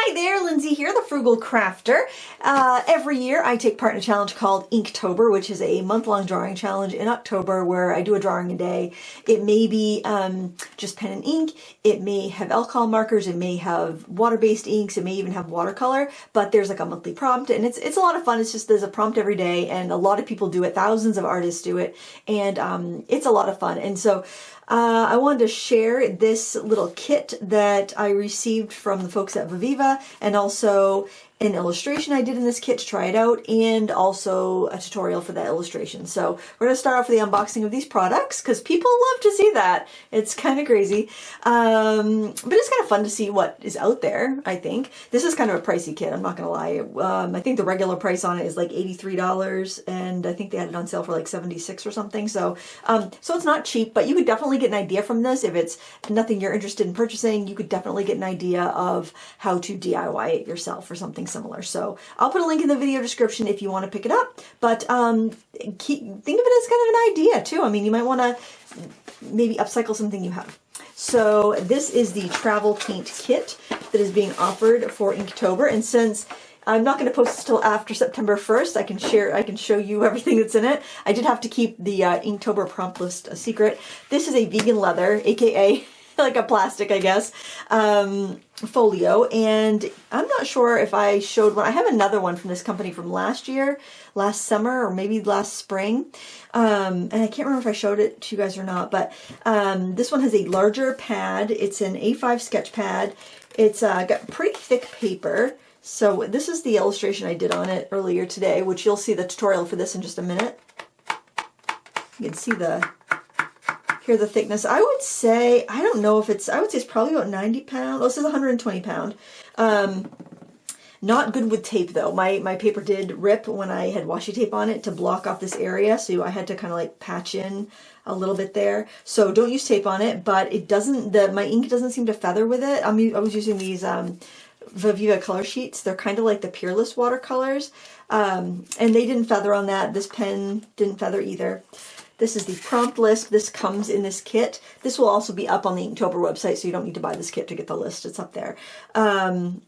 Hi there, Lindsay here, the Frugal Crafter. Every year I take part in a challenge called Inktober, which is a month-long drawing challenge in October where I do a drawing a day. It may be just pen and ink, it may have alcohol markers, it may have water-based inks, it may even have watercolor, but there's like a monthly prompt and it's a lot of fun. It's just there's a prompt every day and a lot of people do it, thousands of artists do it, and it's a lot of fun. And so I wanted to share this little kit that I received from the folks at Viviva, and also an illustration I did in this kit to try it out, and also a tutorial for that illustration. So we're going to start off with the unboxing of these products because people love to see that. It's kind of crazy, but it's kind of fun to see what is out there, I think. This is kind of a pricey kit, I'm not going to lie. I think the regular price on it is like $83, and I think they had it on sale for like $76 or something. So it's not cheap, but you could definitely get an idea from this. If it's nothing you're interested in purchasing, you could definitely get an idea of how to DIY it yourself or something similar. So I'll put a link in the video description if you want to pick it up, but think of it as kind of an idea too. I mean, you might want to maybe upcycle something you have. So this is the travel paint kit that is being offered for Inktober, and since I'm not going to post this till after September 1st, I can show you everything that's in it. I did have to keep the Inktober prompt list a secret. This is a vegan leather, aka like a plastic, I guess, folio, and I'm not sure if I showed one. I have another one from this company from last summer, or maybe last spring, and I can't remember if I showed it to you guys or not, but this one has a larger pad. It's an A5 sketch pad. It's got pretty thick paper. So this is the illustration I did on it earlier today, which you'll see the tutorial for this in just a minute. You can see here the thickness. I would say, I don't know if it's, I would say it's probably about 90 pounds. Oh, this is 120 pound. Not good with tape though. My paper did rip when I had washi tape on it to block off this area, so I had to kind of like patch in a little bit there. So don't use tape on it, but it doesn't, my ink doesn't seem to feather with it. I was using these Viviva color sheets. They're kind of like the Peerless watercolors, and they didn't feather on that. This pen didn't feather either. This is the prompt list. This comes in this kit. This will also be up on the Inktober website, so you don't need to buy this kit to get the list. It's up there.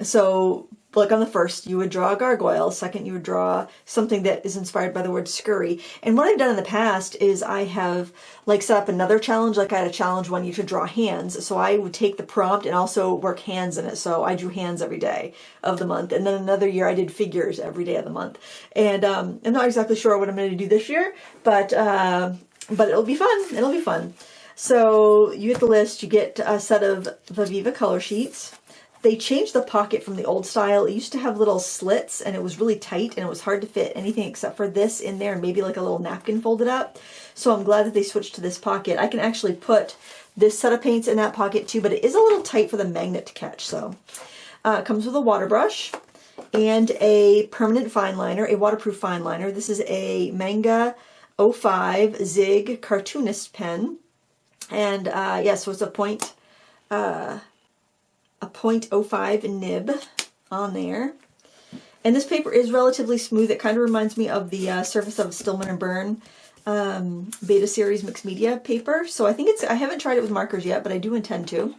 So like on the first, you would draw a gargoyle. Second, you would draw something that is inspired by the word scurry. And what I've done in the past is I have like set up another challenge. Like I had a challenge one year to draw hands. So I would take the prompt and also work hands in it. So I drew hands every day of the month. And then another year I did figures every day of the month. And I'm not exactly sure what I'm going to do this year, but it'll be fun. It'll be fun. So you get the list, you get a set of Viviva color sheets. They changed the pocket from the old style. It used to have little slits and it was really tight and it was hard to fit anything except for this in there and maybe like a little napkin folded up. So I'm glad that they switched to this pocket. I can actually put this set of paints in that pocket too, but it is a little tight for the magnet to catch. So it comes with a water brush and a permanent fine liner, a waterproof fine liner. This is a Manga 05 Zig cartoonist pen. And yeah, so it's a point 0.05 nib on there. And this paper is relatively smooth. It kind of reminds me of the surface of Stillman & Byrne Beta Series Mixed Media paper. So I think I haven't tried it with markers yet, but I do intend to.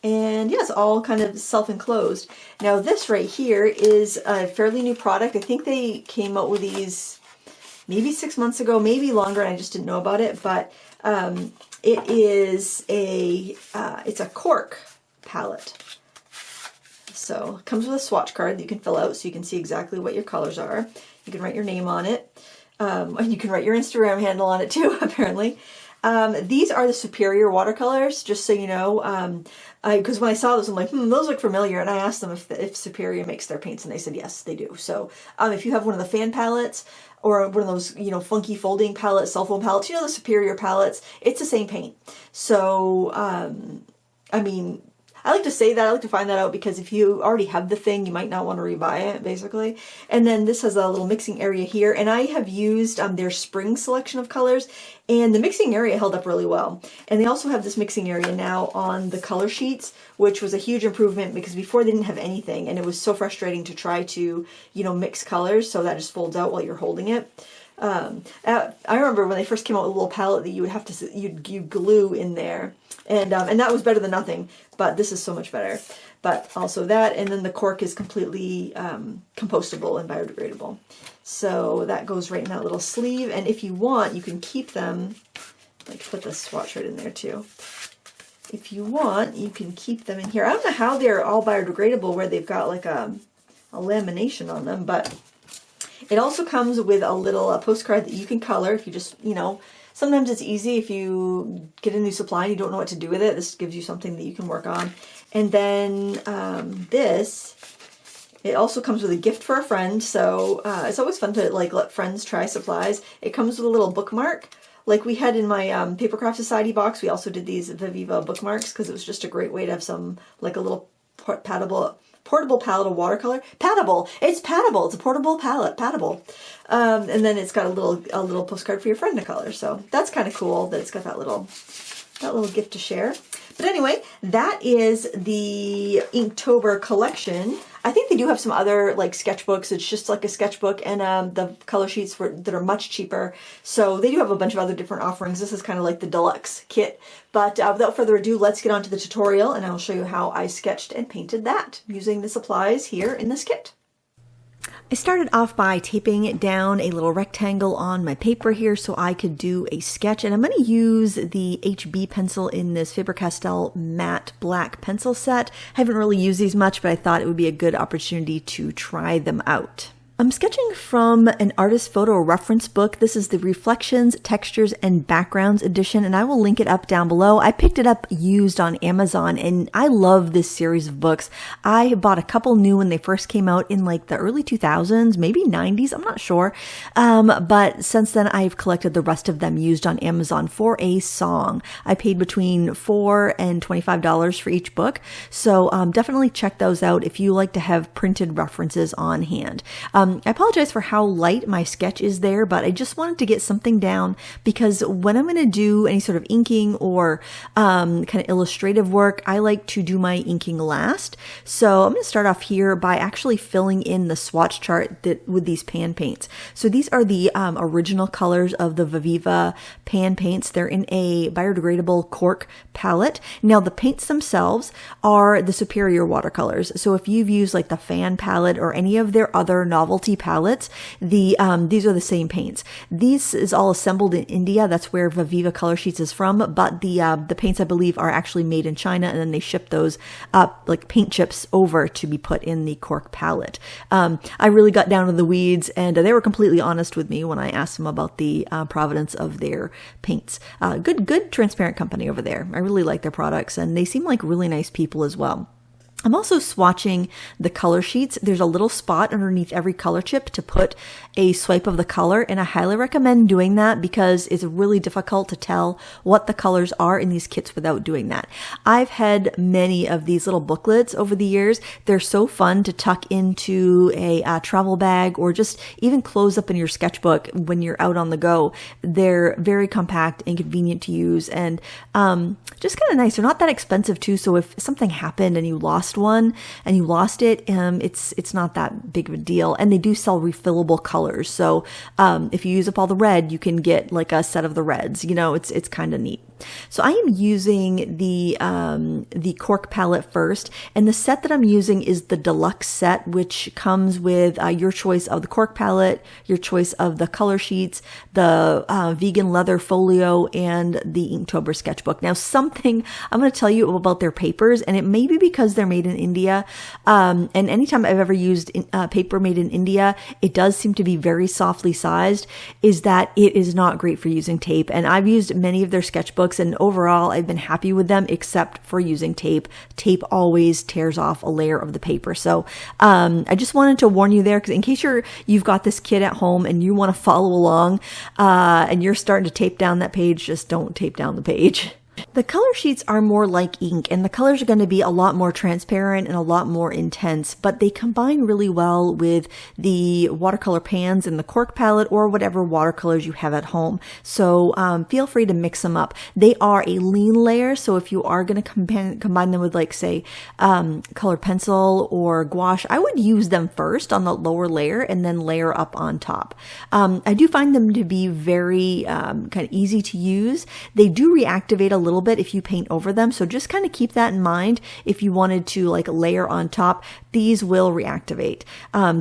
And yeah, it's all kind of self-enclosed. Now this right here is a fairly new product. I think they came out with these maybe 6 months ago, maybe longer, and I just didn't know about it. But it is it's a cork palette. So it comes with a swatch card that you can fill out so you can see exactly what your colors are. You can write your name on it. And you can write your Instagram handle on it too, apparently. These are the Superior watercolors, just so you know. Because when I saw those, I'm like, those look familiar. And I asked them if Superior makes their paints, and they said yes, they do. So if you have one of the fan palettes or one of those, funky folding palettes, cell phone palettes, the Superior palettes, it's the same paint. So, I mean, I like to say that, I like to find that out, because if you already have the thing, you might not want to rebuy it, basically. And then this has a little mixing area here, and I have used their spring selection of colors, and the mixing area held up really well. And they also have this mixing area now on the color sheets, which was a huge improvement, because before they didn't have anything, and it was so frustrating to try to, mix colors, so that just folds out while you're holding it. I remember when they first came out with a little palette that you would have to, you'd glue in there, and that was better than nothing, but this is so much better. but also that. And then the cork is completely compostable and biodegradable. So that goes right in that little sleeve. And if you want, you can keep them, like put the swatch right in there too. If you want, you can keep them in here. I don't know how they're all biodegradable where they've got like a lamination on them, but it also comes with a little postcard that you can color if you just, you know, sometimes it's easy if you get a new supply and you don't know what to do with it. This gives you something that you can work on. And then it also comes with a gift for a friend. So it's always fun to like let friends try supplies. It comes with a little bookmark. Like we had in my Paper Craft Society box, we also did these Viviva bookmarks because it was just a great way to have some, like a little portable palette of watercolor. Paddable. It's paddable. It's a portable palette. Paddable. And then it's got a little postcard for your friend to color. So that's kind of cool that it's got that little gift to share. But anyway, that is the Inktober collection. I think they do have some other like sketchbooks. It's just like a sketchbook and the color sheets that are much cheaper. So they do have a bunch of other different offerings. This is kind of like the deluxe kit. But without further ado, let's get on to the tutorial and I'll show you how I sketched and painted that using the supplies here in this kit. I started off by taping down a little rectangle on my paper here so I could do a sketch, and I'm going to use the HB pencil in this Faber-Castell matte black pencil set. I haven't really used these much, but I thought it would be a good opportunity to try them out. I'm sketching from an artist photo reference book. This is the Reflections, Textures, and Backgrounds edition, and I will link it up down below. I picked it up used on Amazon, and I love this series of books. I bought a couple new when they first came out in like the early 2000s, maybe 90s, I'm not sure. But since then, I've collected the rest of them used on Amazon for a song. I paid between $4 and $25 for each book, so definitely check those out if you like to have printed references on hand. I apologize for how light my sketch is there, but I just wanted to get something down because when I'm going to do any sort of inking or kind of illustrative work, I like to do my inking last. So I'm going to start off here by actually filling in the swatch chart with these pan paints. So these are the original colors of the Viviva pan paints. They're in a biodegradable cork palette. Now the paints themselves are the superior watercolors. So if you've used like the fan palette or any of their other novelty palettes, these are the same paints. These is all assembled in India. That's where Viviva Color Sheets is from. But the paints, I believe, are actually made in China, and then they ship those like paint chips over to be put in the cork palette. I really got down to the weeds, and they were completely honest with me when I asked them about the provenance of their paints. Good transparent company over there. I really like their products, and they seem like really nice people as well. I'm also swatching the color sheets. There's a little spot underneath every color chip to put a swipe of the color, and I highly recommend doing that because it's really difficult to tell what the colors are in these kits without doing that. I've had many of these little booklets over the years. They're so fun to tuck into a travel bag or just even close up in your sketchbook when you're out on the go. They're very compact and convenient to use, and just kind of nice. They're not that expensive too, so if something happened and you lost one and you lost it, it's not that big of a deal. And they do sell refillable colors, so if you use up all the red, you can get like a set of the reds. You know, it's kind of neat. So I am using the cork palette first, and the set that I'm using is the deluxe set, which comes with your choice of the cork palette, your choice of the color sheets, the vegan leather folio, and the Inktober sketchbook. Now, something I'm going to tell you about their papers, and it may be because they're made in India, and anytime I've ever used paper made in India, it does seem to be very softly sized, is that it is not great for using tape. And I've used many of their sketchbooks, and overall I've been happy with them except for using tape. Tape always tears off a layer of the paper. So I just wanted to warn you there, because in case you've got this kit at home and you want to follow along and you're starting to tape down that page, just don't tape down the page. The color sheets are more like ink, and the colors are going to be a lot more transparent and a lot more intense, but they combine really well with the watercolor pans in the cork palette or whatever watercolors you have at home. So feel free to mix them up. They are a lean layer, so if you are going to combine them with, like, say, colored pencil or gouache, I would use them first on the lower layer and then layer up on top. I do find them to be very kind of easy to use. They do reactivate a little bit if you paint over them. So just kind of keep that in mind. If you wanted to like layer on top, these will reactivate,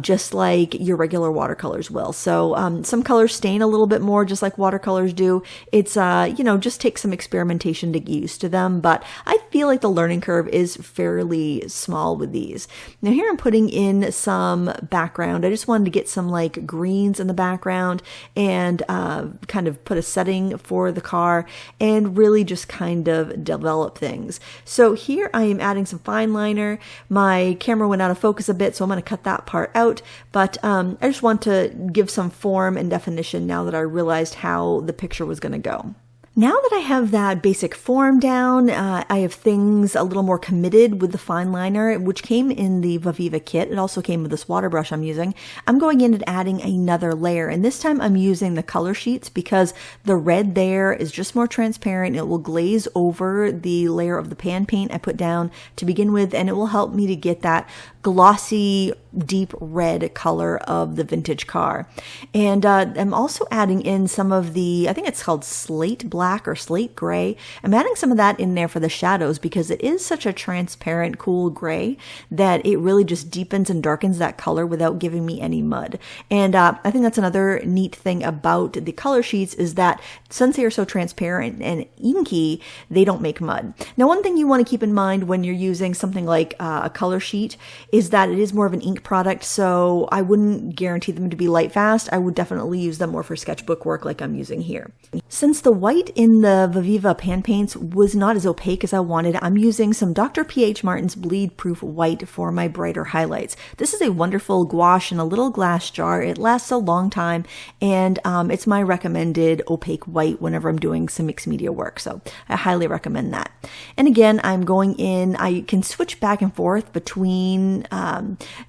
just like your regular watercolors will. So some colors stain a little bit more, just like watercolors do. It's, you know, just take some experimentation to get used to them. But I feel like the learning curve is fairly small with these. Now here I'm putting in some background. I just wanted to get some like greens in the background and kind of put a setting for the car and really just kind of develop things. So here I am adding some fine liner. My camera went out of focus a bit, so I'm going to cut that part out. But I just want to give some form and definition now that I realized how the picture was going to go. Now that I have that basic form down, I have things a little more committed with the fine liner, which came in the Viviva kit. It also came with this water brush I'm using. I'm going in and adding another layer, and this time I'm using the color sheets because the red there is just more transparent. It will glaze over the layer of the pan paint I put down to begin with, and it will help me to get that glossy, deep red color of the vintage car. And I'm also adding in some of the, I think it's called slate black or slate gray. I'm adding some of that in there for the shadows because it is such a transparent, cool gray that it really just deepens and darkens that color without giving me any mud. And I think that's another neat thing about the color sheets is that since they are so transparent and inky, they don't make mud. Now, one thing you want to keep in mind when you're using something like a color sheet is that it is more of an ink product, so I wouldn't guarantee them to be light fast. I would definitely use them more for sketchbook work like I'm using here. Since the white in the Viviva pan paints was not as opaque as I wanted, I'm using some Dr. P.H. Martin's bleed proof white for my brighter highlights. This is a wonderful gouache in a little glass jar. It lasts a long time, and it's my recommended opaque white whenever I'm doing some mixed media work, so I highly recommend that. And again, I'm going in, I can switch back and forth between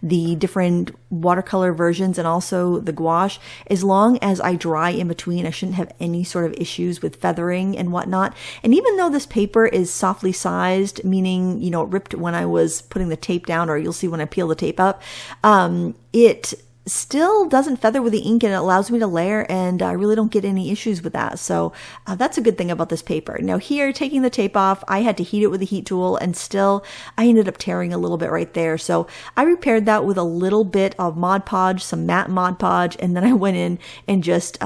the different watercolor versions and also the gouache. As long as I dry in between, I shouldn't have any sort of issues with feathering and whatnot. And even though this paper is softly sized, meaning, you know, it ripped when I was putting the tape down, or you'll see when I peel the tape up, it still doesn't feather with the ink and it allows me to layer, and I really don't get any issues with that. So that's a good thing about this paper. Now here, taking the tape off, I had to heat it with a heat tool, and still I ended up tearing a little bit right there. So I repaired that with a little bit of Mod Podge, some matte Mod Podge, and then I went in and just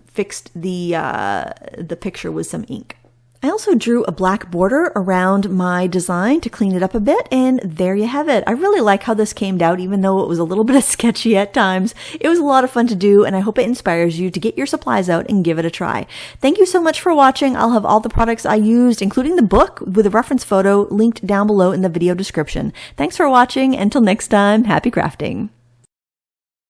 fixed the picture with some ink. I also drew a black border around my design to clean it up a bit, and there you have it. I really like how this came out, even though it was a little bit sketchy at times. It was a lot of fun to do, and I hope it inspires you to get your supplies out and give it a try. Thank you so much for watching. I'll have all the products I used, including the book with a reference photo, linked down below in the video description. Thanks for watching. Until next time, happy crafting.